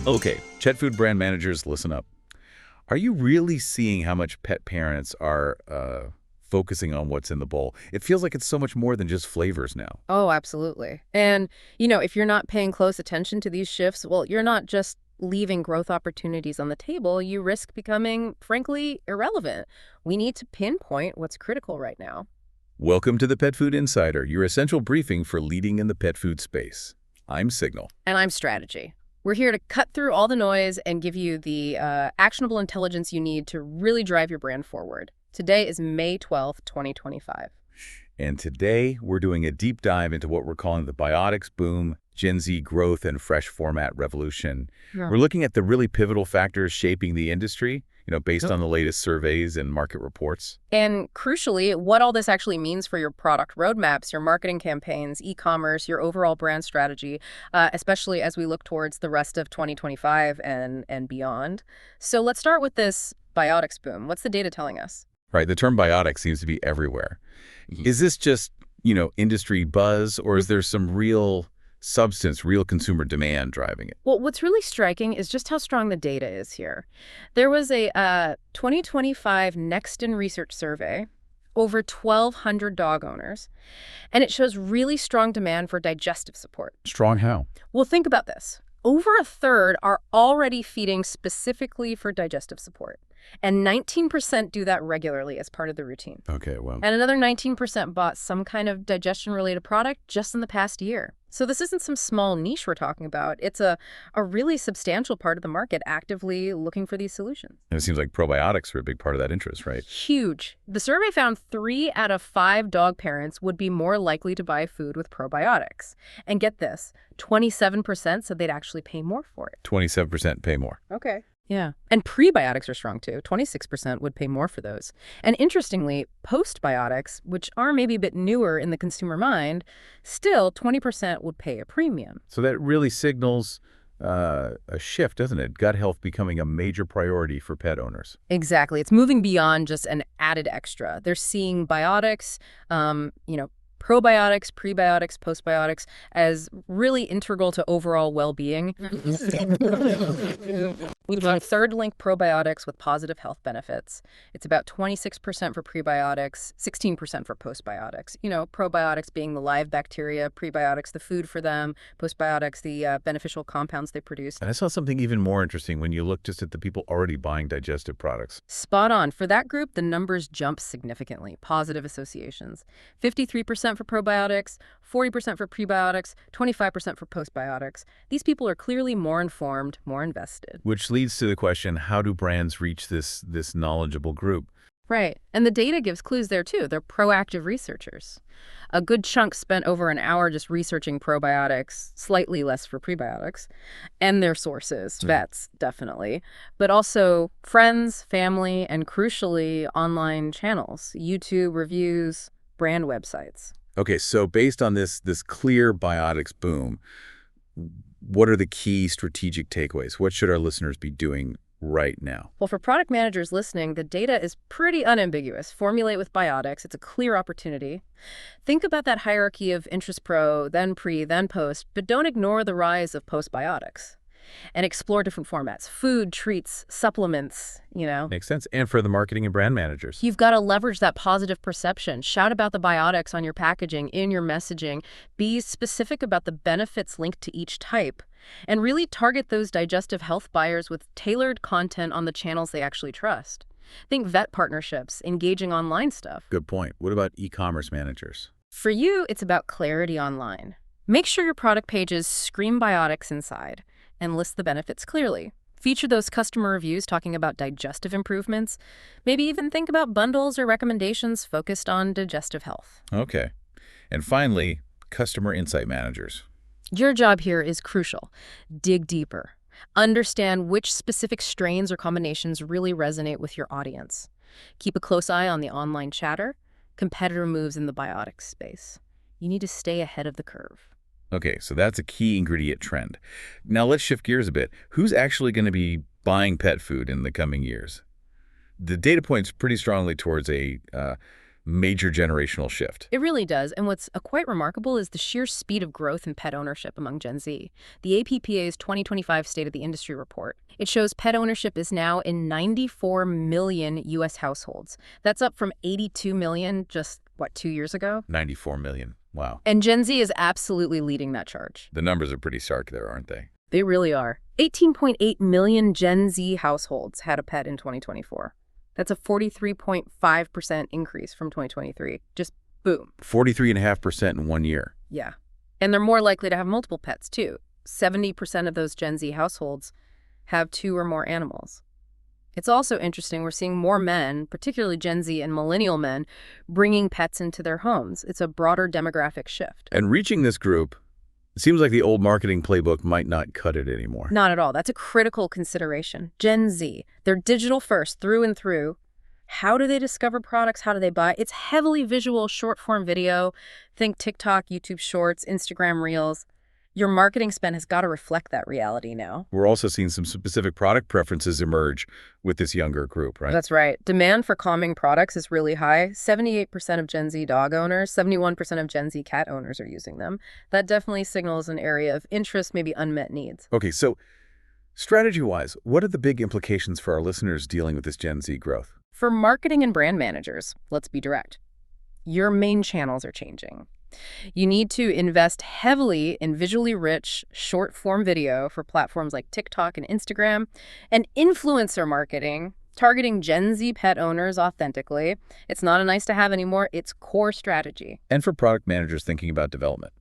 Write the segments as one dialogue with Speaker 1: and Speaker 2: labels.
Speaker 1: Okay, pet food brand managers, listen up. Are you really seeing how much pet parents are focusing on what's in the bowl? It feels like it's so much more than just flavors now.
Speaker 2: Oh, absolutely. And, if you're not paying close attention to these shifts, well, you're not just leaving growth opportunities on the table, you risk becoming, frankly, irrelevant. We need to pinpoint what's critical right now.
Speaker 1: Welcome to the Pet Food Insider, your essential briefing for leading in the pet food space. I'm Signal.
Speaker 2: And I'm Strategy. We're here to cut through all the noise and give you the actionable intelligence you need to really drive your brand forward. Today is May 12th, 2025.
Speaker 1: And today, we're doing a deep dive into what we're calling the Biotics boom, GenZ growth, and fresh format revolution.
Speaker 2: Yeah.
Speaker 1: We're looking at the really pivotal factors shaping the industry, based on the latest surveys and market reports.
Speaker 2: And crucially, what all this actually means for your product roadmaps, your marketing campaigns, e-commerce, your overall brand strategy, especially as we look towards the rest of 2025 and beyond. So let's start with this Biotics boom. What's the data telling us?
Speaker 1: Right, the term biotic seems to be everywhere. Is this just, industry buzz, or is there some real substance, real consumer demand driving it?
Speaker 2: Well, what's really striking is just how strong the data is here. There was a 2025 Nextin Research survey, over 1,200 dog owners, and it shows really strong demand for digestive support.
Speaker 1: Strong how?
Speaker 2: Well, think about this. Over a third are already feeding specifically for digestive support, and 19% do that regularly as part of the routine.
Speaker 1: Okay, well.
Speaker 2: And another 19% bought some kind of digestion-related product just in the past year. So this isn't some small niche we're talking about. It's a really substantial part of the market actively looking for these solutions.
Speaker 1: And it seems like probiotics are a big part of that interest, right?
Speaker 2: Huge. The survey found 3 out of 5 dog parents would be more likely to buy food with probiotics. And get this, 27% said they'd actually pay more for it.
Speaker 1: 27% pay more.
Speaker 2: Okay. Yeah. And prebiotics are strong too. 26% would pay more for those. And interestingly, postbiotics, which are maybe a bit newer in the consumer mind, still 20% would pay a premium.
Speaker 1: So that really signals a shift, doesn't it? Gut health becoming a major priority for pet owners.
Speaker 2: Exactly. It's moving beyond just an added extra. They're seeing biotics, probiotics, prebiotics, postbiotics as really integral to overall well-being. We've got third-link probiotics with positive health benefits. It's about 26% for prebiotics, 16% for postbiotics. Probiotics being the live bacteria, prebiotics the food for them, postbiotics the beneficial compounds they produce.
Speaker 1: And I saw something even more interesting when you look just at the people already buying digestive products.
Speaker 2: Spot on. For that group, the numbers jump significantly. Positive associations. 53% for probiotics, 40% for prebiotics, 25% for postbiotics. These people are clearly more informed, more invested.
Speaker 1: Which leads to the question, how do brands reach this knowledgeable group?
Speaker 2: Right. And the data gives clues there, too. They're proactive researchers. A good chunk spent over an hour just researching probiotics, slightly less for prebiotics, and their sources, vets, definitely, but also friends, family, and crucially, online channels, YouTube reviews, brand websites.
Speaker 1: Okay, so based on this clear biotics boom, what are the key strategic takeaways? What should our listeners be doing right now?
Speaker 2: Well, for product managers listening, the data is pretty unambiguous. Formulate with Biotics. It's a clear opportunity. Think about that hierarchy of interest pro, then pre, then post, but don't ignore the rise of postbiotics. And explore different formats, food, treats, supplements,
Speaker 1: Makes sense. And for the marketing and brand managers.
Speaker 2: You've got to leverage that positive perception. Shout about the biotics on your packaging, in your messaging. Be specific about the benefits linked to each type. And really target those digestive health buyers with tailored content on the channels they actually trust. Think vet partnerships, engaging online stuff.
Speaker 1: Good point. What about e-commerce managers?
Speaker 2: For you, it's about clarity online. Make sure your product pages scream biotics inside and list the benefits clearly. Feature those customer reviews talking about digestive improvements. Maybe even think about bundles or recommendations focused on digestive health.
Speaker 1: Okay. And finally, customer insight managers.
Speaker 2: Your job here is crucial. Dig deeper. Understand which specific strains or combinations really resonate with your audience. Keep a close eye on the online chatter, competitor moves in the biotics space. You need to stay ahead of the curve.
Speaker 1: Okay, so that's a key ingredient trend. Now let's shift gears a bit. Who's actually going to be buying pet food in the coming years? The data points pretty strongly towards a major generational shift.
Speaker 2: It really does, and what's quite remarkable is the sheer speed of growth in pet ownership among Gen Z. The APPA's 2025 State of the Industry report. It shows pet ownership is now in 94 million U.S. households. That's up from 82 million just, 2 years ago?
Speaker 1: 94 million. Wow.
Speaker 2: And Gen Z is absolutely leading that charge.
Speaker 1: The numbers are pretty stark there, aren't they?
Speaker 2: They really are. 18.8 million Gen Z households had a pet in 2024. That's a 43.5% increase from 2023. Just boom.
Speaker 1: 43.5% in 1 year.
Speaker 2: Yeah. And they're more likely to have multiple pets, too. 70% of those Gen Z households have 2 or more animals. It's also interesting we're seeing more men, particularly Gen Z and millennial men, bringing pets into their homes. It's a broader demographic shift.
Speaker 1: And reaching this group, it seems like the old marketing playbook might not cut it anymore.
Speaker 2: Not at all. That's a critical consideration. Gen Z, they're digital first through and through. How do they discover products? How do they buy? It's heavily visual, short-form video. Think TikTok, YouTube Shorts, Instagram Reels. Your marketing spend has got to reflect that reality now.
Speaker 1: We're also seeing some specific product preferences emerge with this younger group, right?
Speaker 2: That's right. Demand for calming products is really high. 78% of Gen Z dog owners, 71% of Gen Z cat owners are using them. That definitely signals an area of interest, maybe unmet needs.
Speaker 1: Okay, so strategy-wise, what are the big implications for our listeners dealing with this Gen Z growth?
Speaker 2: For marketing and brand managers, let's be direct. Your main channels are changing. You need to invest heavily in visually rich, short-form video for platforms like TikTok and Instagram, and influencer marketing, targeting Gen Z pet owners authentically. It's not a nice-to-have anymore. It's core strategy.
Speaker 1: And for product managers thinking about development?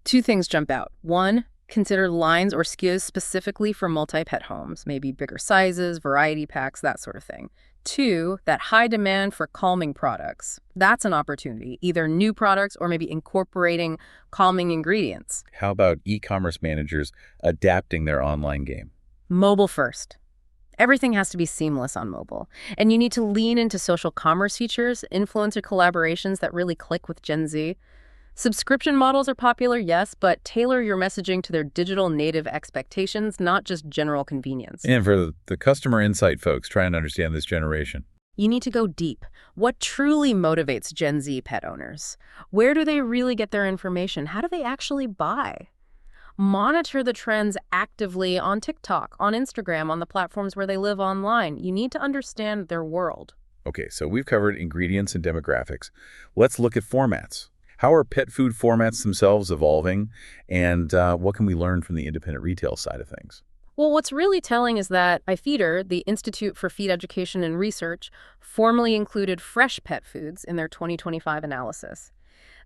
Speaker 2: 2 things jump out. 1, consider lines or SKUs specifically for multi-pet homes, maybe bigger sizes, variety packs, that sort of thing. 2, that high demand for calming products. That's an opportunity, either new products or maybe incorporating calming ingredients.
Speaker 1: How about e-commerce managers adapting their online game?
Speaker 2: Mobile first. Everything has to be seamless on mobile. And you need to lean into social commerce features, influencer collaborations that really click with Gen Z. Subscription models are popular, yes, but tailor your messaging to their digital native expectations, not just general convenience.
Speaker 1: And for the customer insight folks trying to understand this generation?
Speaker 2: You need to go deep. What truly motivates Gen Z pet owners? Where do they really get their information? How do they actually buy? Monitor the trends actively on TikTok, on Instagram, on the platforms where they live online. You need to understand their world.
Speaker 1: Okay, so we've covered ingredients and demographics. Let's look at formats. How are pet food formats themselves evolving, and what can we learn from the independent retail side of things?
Speaker 2: Well, what's really telling is that IFEDR, the Institute for Feed Education and Research, formally included fresh pet foods in their 2025 analysis.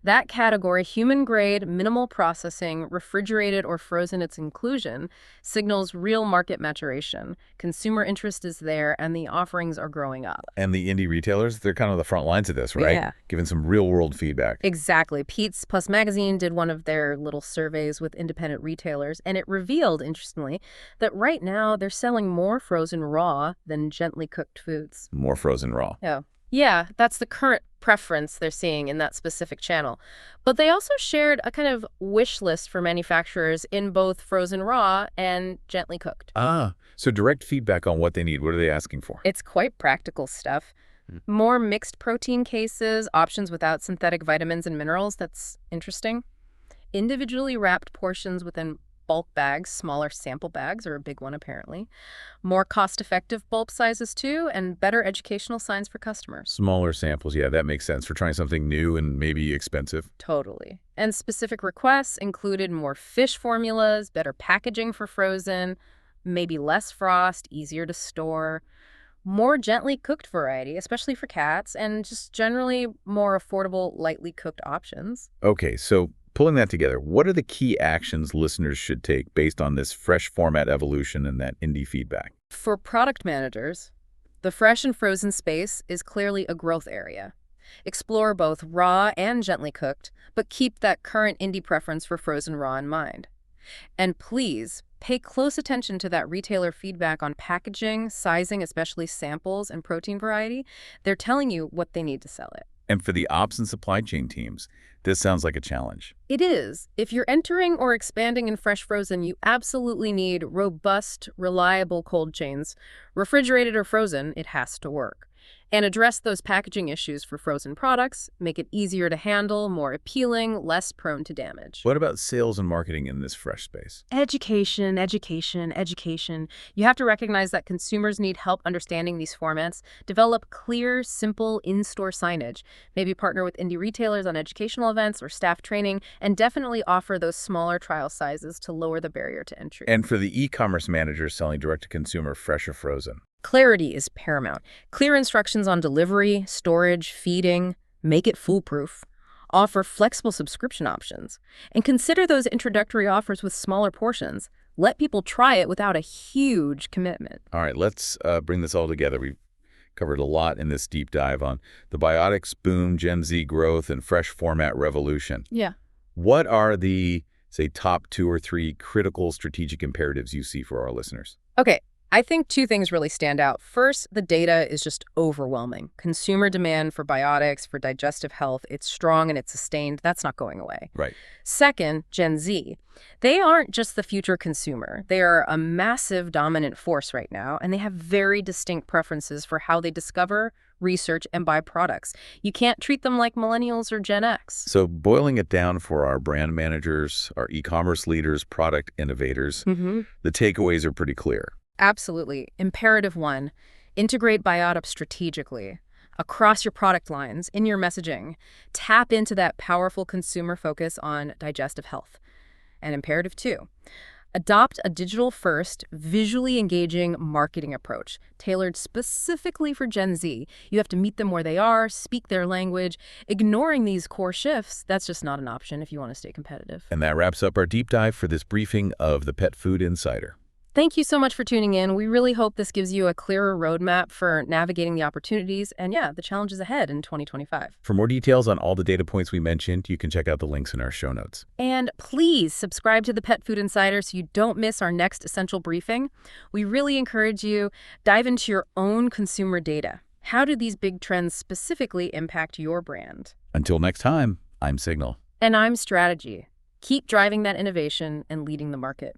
Speaker 2: That category, human-grade, minimal processing, refrigerated or frozen its inclusion, signals real market maturation. Consumer interest is there, and the offerings are growing up.
Speaker 1: And the indie retailers, they're kind of the front lines of this, right?
Speaker 2: Yeah.
Speaker 1: Giving some real-world feedback.
Speaker 2: Exactly. Pete's Plus Magazine did one of their little surveys with independent retailers, and it revealed, interestingly, that right now they're selling more frozen raw than gently cooked foods.
Speaker 1: More frozen raw.
Speaker 2: Yeah, that's the current preference they're seeing in that specific channel. But they also shared a kind of wish list for manufacturers in both frozen raw and gently cooked.
Speaker 1: So direct feedback on what they need. What are they asking for?
Speaker 2: It's quite practical stuff. More mixed protein cases, options without synthetic vitamins and minerals. That's interesting. Individually wrapped portions within bulk bags, smaller sample bags are a big one apparently. More cost-effective bulk sizes too, and better educational signs for customers.
Speaker 1: Smaller samples, yeah, that makes sense for trying something new and maybe expensive.
Speaker 2: Totally. And specific requests included more fish formulas, better packaging for frozen, maybe less frost, easier to store, more gently cooked variety, especially for cats, and just generally more affordable, lightly cooked options.
Speaker 1: Okay, so pulling that together, what are the key actions listeners should take based on this fresh format evolution and that indie feedback?
Speaker 2: For product managers, the fresh and frozen space is clearly a growth area. Explore both raw and gently cooked, but keep that current indie preference for frozen raw in mind. And please, pay close attention to that retailer feedback on packaging, sizing, especially samples, and protein variety. They're telling you what they need to sell it.
Speaker 1: And for the ops and supply chain teams, this sounds like a challenge.
Speaker 2: It is. If you're entering or expanding in fresh frozen, you absolutely need robust, reliable cold chains. Refrigerated or frozen, it has to work. and address those packaging issues for frozen products, make it easier to handle, more appealing, less prone to damage.
Speaker 1: What about sales and marketing in this fresh space?
Speaker 2: Education, education, education. You have to recognize that consumers need help understanding these formats. Develop clear, simple in-store signage. Maybe partner with indie retailers on educational events or staff training, and definitely offer those smaller trial sizes to lower the barrier to entry.
Speaker 1: And for the e-commerce managers selling direct-to-consumer, fresh or frozen?
Speaker 2: Clarity is paramount. Clear instructions on delivery, storage, feeding, make it foolproof. Offer flexible subscription options. And consider those introductory offers with smaller portions. Let people try it without a huge commitment.
Speaker 1: All right, let's bring this all together. We've covered a lot in this deep dive on the biotics boom, Gen Z growth, and fresh format revolution.
Speaker 2: Yeah.
Speaker 1: What are the, say, top 2 or 3 critical strategic imperatives you see for our listeners?
Speaker 2: Okay. I think 2 things really stand out. First, the data is just overwhelming. Consumer demand for biotics, for digestive health, it's strong and it's sustained. That's not going away.
Speaker 1: Right.
Speaker 2: Second, Gen Z. They aren't just the future consumer. They are a massive dominant force right now, and they have very distinct preferences for how they discover, research, and buy products. You can't treat them like millennials or Gen X.
Speaker 1: So boiling it down for our brand managers, our e-commerce leaders, product innovators, the takeaways are pretty clear.
Speaker 2: Absolutely. Imperative 1, integrate Biotic strategically across your product lines, in your messaging. Tap into that powerful consumer focus on digestive health. And imperative 2, adopt a digital-first, visually engaging marketing approach tailored specifically for Gen Z. You have to meet them where they are, speak their language. Ignoring these core shifts, that's just not an option if you want to stay competitive.
Speaker 1: And that wraps up our deep dive for this briefing of the Pet Food Insider.
Speaker 2: Thank you so much for tuning in. We really hope this gives you a clearer roadmap for navigating the opportunities and, the challenges ahead in 2025.
Speaker 1: For more details on all the data points we mentioned, you can check out the links in our show notes.
Speaker 2: And please subscribe to the Pet Food Insider so you don't miss our next essential briefing. We really encourage you dive into your own consumer data. How do these big trends specifically impact your brand?
Speaker 1: Until next time, I'm Signal.
Speaker 2: And I'm Strategy. Keep driving that innovation and leading the market.